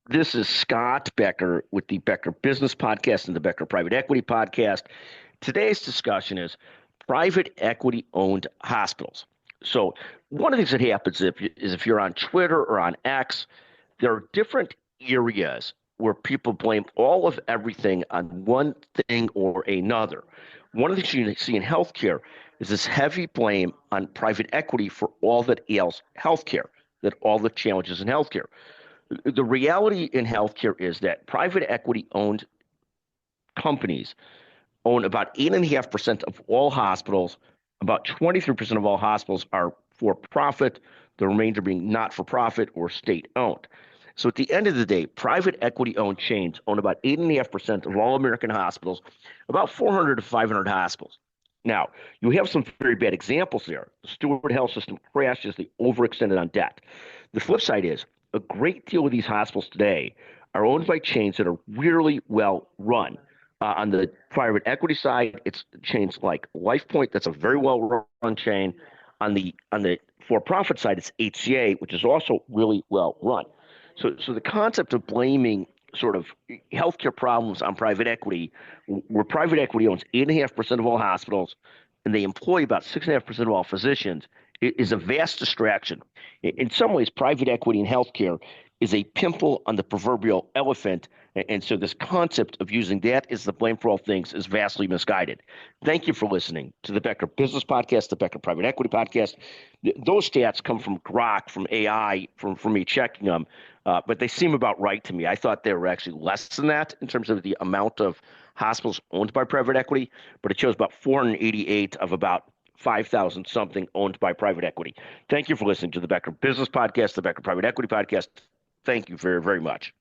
This is Scott Becker with the Becker Business Podcast and the Becker Private Equity Podcast. Today's discussion is private equity owned hospitals. So, one of the things that happens is if you're on Twitter or on X, there are different areas where people blame all of everything on one thing or another. One of the things you see in healthcare is this heavy blame on private equity for all that ails healthcare, that all the challenges in healthcare. The reality in healthcare is that private equity owned companies own about 8.5% of all hospitals. About 23% of all hospitals are for profit, the remainder being not for profit or state owned. So at the end of the day, private equity owned chains own about 8.5% of all American hospitals, about 400 to 500 hospitals. Now, you have some very bad examples there. The Steward Health System crashes, they overextended on debt. The flip side is a great deal of these hospitals today are owned by chains that are really well run. On the private equity side, it's chains like LifePoint, that's a very well run chain. On the for-profit side, it's HCA, which is also really well run. So the concept of blaming sort of healthcare problems on private equity, where private equity owns 8.5% of all hospitals and they employ about 6.5% of all physicians, is a vast distraction. In some ways, private equity in healthcare is a pimple on the proverbial elephant. And so this concept of using that as the blame for all things is vastly misguided. Thank you for listening to the Becker Business Podcast, the Becker Private Equity Podcast. Those stats come from Grok, from AI, from me checking them, but they seem about right to me. I thought they were actually less than that in terms of the amount of hospitals owned by private equity, but it shows about 488 of about 5,000 something owned by private equity. Thank you for listening to the Becker Business Podcast, the Becker Private Equity Podcast. Thank you very, very much.